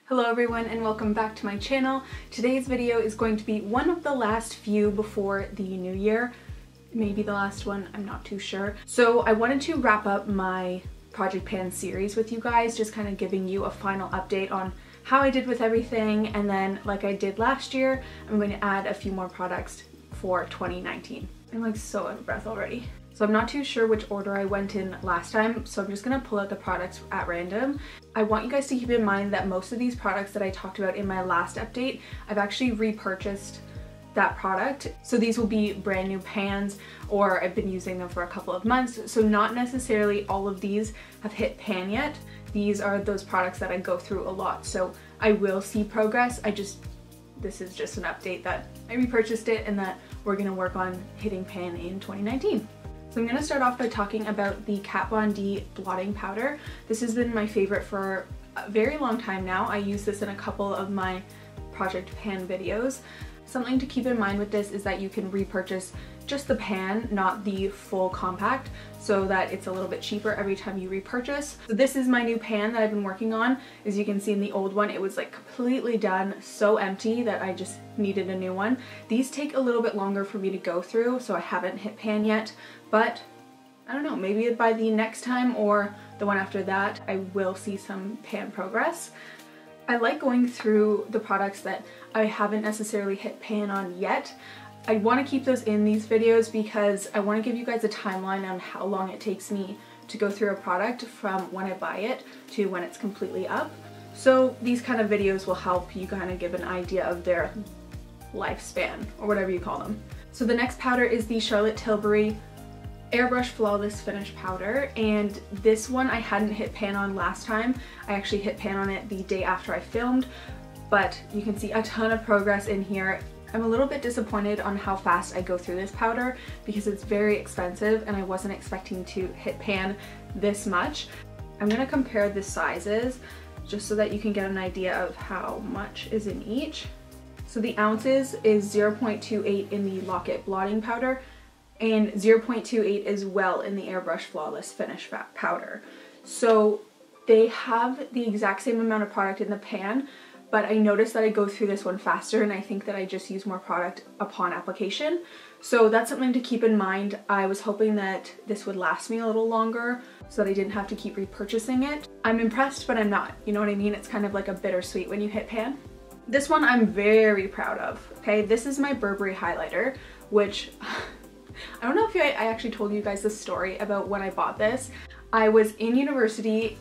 Hello everyone and welcome back to my channel. Today's video is going to be one of the last few before the new year. Maybe the last one, I'm not too sure. So I wanted to wrap up my Project Pan series with you guys, just kind of giving you a final update on how I did with everything, and then like I did last year, I'm going to add a few more products for 2019. I'm like so out of breath already. So I'm not too sure which order I went in last time, so I'm just gonna pull out the products at random. I want you guys to keep in mind that most of these products that I talked about in my last update, I've actually repurchased that product. So these will be brand new pans, or I've been using them for a couple of months. So not necessarily all of these have hit pan yet. These are those products that I go through a lot. So I will see progress. This is just an update that I repurchased it and that we're gonna work on hitting pan in 2019. So I'm going to start off by talking about the Kat Von D blotting powder. This has been my favorite for a very long time now. I use this in a couple of my Project Pan videos. Something to keep in mind with this is that you can repurchase just the pan, not the full compact, so that it's a little bit cheaper every time you repurchase. So this is my new pan that I've been working on. As you can see in the old one, it was like completely done, so empty that I just needed a new one. These take a little bit longer for me to go through, so I haven't hit pan yet, but I don't know, maybe by the next time or the one after that, I will see some pan progress. I like going through the products that I haven't necessarily hit pan on yet. I want to keep those in these videos because I want to give you guys a timeline on how long it takes me to go through a product from when I buy it to when it's completely up. So these kind of videos will help you kind of give an idea of their lifespan, or whatever you call them. So the next powder is the Charlotte Tilbury Airbrush Flawless Finish Powder, and this one I hadn't hit pan on last time. I actually hit pan on it the day after I filmed, but you can see a ton of progress in here. I'm a little bit disappointed on how fast I go through this powder because it's very expensive and I wasn't expecting to hit pan this much. I'm going to compare the sizes just so that you can get an idea of how much is in each. So the ounces is 0.28 in the Lock-It blotting powder and 0.28 as well in the Airbrush Flawless Finish Powder. So they have the exact same amount of product in the pan, but I noticed that I go through this one faster and I think that I just use more product upon application. So that's something to keep in mind. I was hoping that this would last me a little longer so that I didn't have to keep repurchasing it. I'm impressed, but I'm not. You know what I mean? It's kind of like a bittersweet when you hit pan. This one I'm very proud of, okay? This is my Burberry highlighter, which I don't know if I actually told you guys the story about when I bought this. I was in university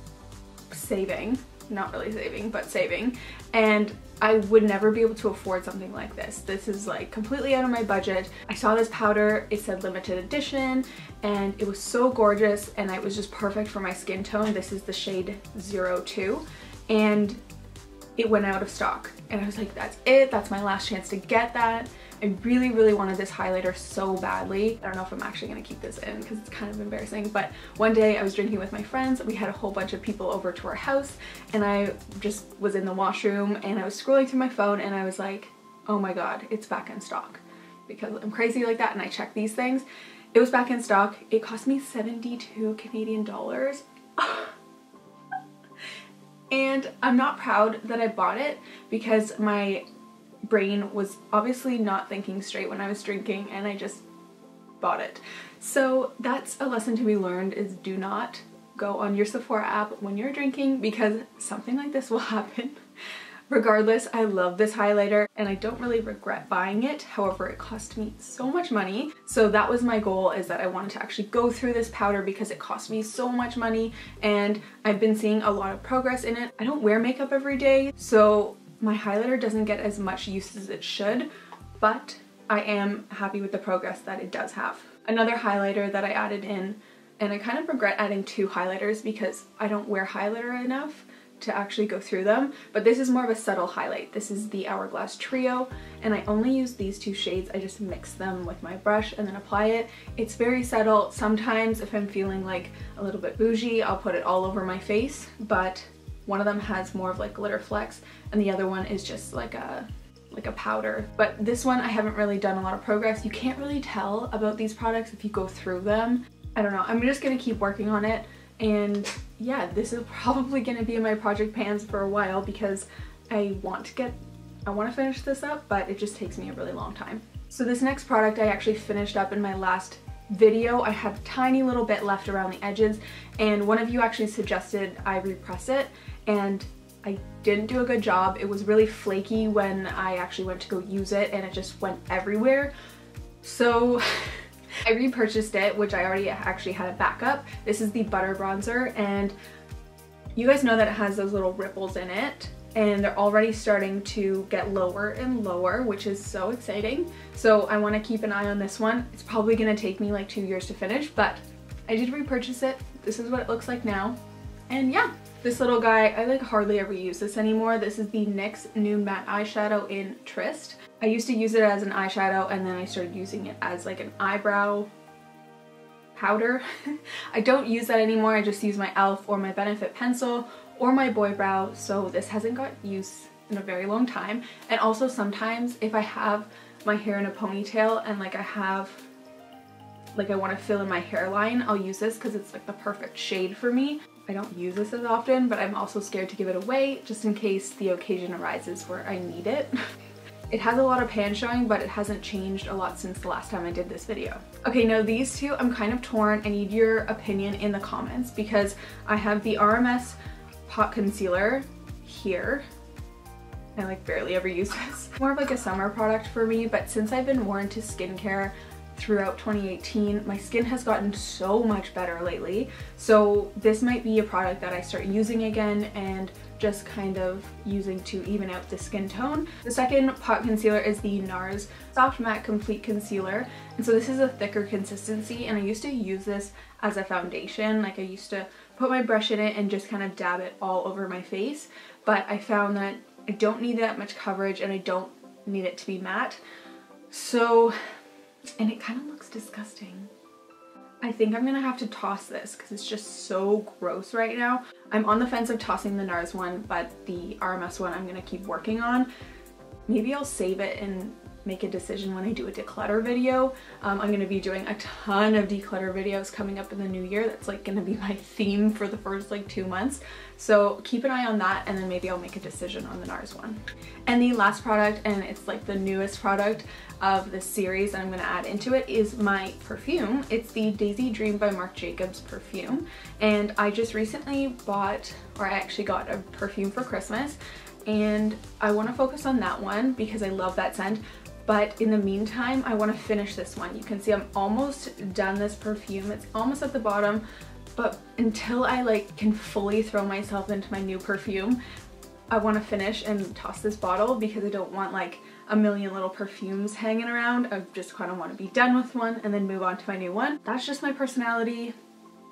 saving, not really saving, but saving, and I would never be able to afford something like this. This is like completely out of my budget. I saw this powder, it said limited edition, and it was so gorgeous, and it was just perfect for my skin tone. This is the shade 02, and it went out of stock. And I was like, that's it, that's my last chance to get that. I really wanted this highlighter so badly. I don't know if I'm actually gonna keep this in because it's kind of embarrassing, but one day I was drinking with my friends. We had a whole bunch of people over to our house and I just was in the washroom and I was scrolling through my phone and I was like, oh my god, it's back in stock. Because I'm crazy like that and I check these things. It was back in stock. It cost me 72 Canadian dollars. And I'm not proud that I bought it because my brain was obviously not thinking straight when I was drinking and I just bought it. So that's a lesson to be learned, is do not go on your Sephora app when you're drinking because something like this will happen. Regardless, I love this highlighter and I don't really regret buying it. However, it cost me so much money. So that was my goal, is that I wanted to actually go through this powder because it cost me so much money and I've been seeing a lot of progress in it. I don't wear makeup every day, so my highlighter doesn't get as much use as it should, but I am happy with the progress that it does have. Another highlighter that I added in, and I kind of regret adding two highlighters because I don't wear highlighter enough to actually go through them, but this is more of a subtle highlight. This is the Hourglass Trio, and I only use these two shades. I just mix them with my brush and then apply it. It's very subtle. Sometimes if I'm feeling like a little bit bougie, I'll put it all over my face, but one of them has more of like glitter flecks and the other one is just like a powder. But this one I haven't really done a lot of progress. You can't really tell about these products if you go through them. I don't know. I'm just gonna keep working on it, and yeah, this is probably gonna be in my project pans for a while because I want to finish this up, but it just takes me a really long time. So this next product I actually finished up in my last video. I had a tiny little bit left around the edges, and one of you actually suggested I repress it, and I didn't do a good job. It was really flaky when I actually went to go use it, and it just went everywhere. So I repurchased it, which I already actually had a backup. This is the Butter Bronzer, and you guys know that it has those little ripples in it, and they're already starting to get lower and lower, which is so exciting. So I want to keep an eye on this one. It's probably going to take me like 2 years to finish, but I did repurchase it. This is what it looks like now. And yeah, this little guy, I like hardly ever use this anymore. This is the NYX Nude Matte Eyeshadow in Tryst. I used to use it as an eyeshadow, and then I started using it as like an eyebrow powder. I don't use that anymore. I just use my e.l.f. or my Benefit pencil or my Boy Brow, so this hasn't got use in a very long time. And also sometimes if I have my hair in a ponytail and like I want to fill in my hairline, I'll use this because it's like the perfect shade for me. I don't use this as often, but I'm also scared to give it away just in case the occasion arises where I need it. It has a lot of pan showing, but it hasn't changed a lot since the last time I did this video. Okay, now these two, I'm kind of torn. I need your opinion in the comments because I have the RMS Pot Concealer here. I like barely ever use this. More of like a summer product for me, but since I've been more into skincare throughout 2018, my skin has gotten so much better lately. So this might be a product that I start using again and just kind of using to even out the skin tone. The second pot concealer is the NARS Soft Matte Complete Concealer. And so this is a thicker consistency, and I used to use this as a foundation. Like I used to put my brush in it and just kind of dab it all over my face. But I found that I don't need that much coverage and I don't need it to be matte. So, and it kind of looks disgusting. I think I'm gonna have to toss this because it's just so gross right now. I'm on the fence of tossing the NARS one, but the RMS one I'm gonna keep working on. Maybe I'll save it and make a decision when I do a declutter video. I'm gonna be doing a ton of declutter videos coming up in the new year. That's like gonna be my theme for the first like 2 months. So keep an eye on that, and then maybe I'll make a decision on the NARS one. And the last product, and it's like the newest product of this series that I'm gonna add into it, is my perfume. It's the Daisy Dream by Marc Jacobs perfume. And I just recently bought, or I actually got a perfume for Christmas, and I wanna focus on that one because I love that scent. But in the meantime, I want to finish this one. You can see I'm almost done this perfume. It's almost at the bottom, but until I like can fully throw myself into my new perfume, I want to finish and toss this bottle because I don't want like a million little perfumes hanging around. I just kind of want to be done with one and then move on to my new one. That's just my personality.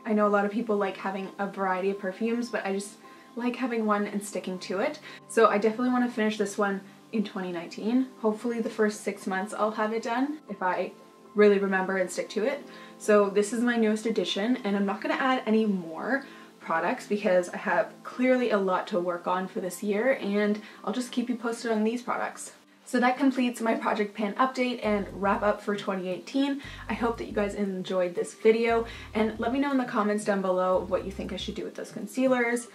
I know a lot of people like having a variety of perfumes, but I just like having one and sticking to it. So I definitely want to finish this one in 2019. Hopefully the first 6 months I'll have it done if I really remember and stick to it. So this is my newest addition, and I'm not going to add any more products because I have clearly a lot to work on for this year, and I'll just keep you posted on these products. So that completes my project pan update and wrap up for 2018. I hope that you guys enjoyed this video, and let me know in the comments down below what you think I should do with those concealers.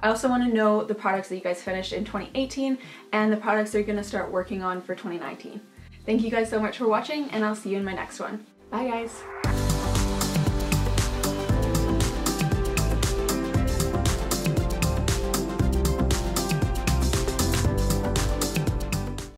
I also want to know the products that you guys finished in 2018 and the products that you're going to start working on for 2019. Thank you guys so much for watching, and I'll see you in my next one. Bye guys!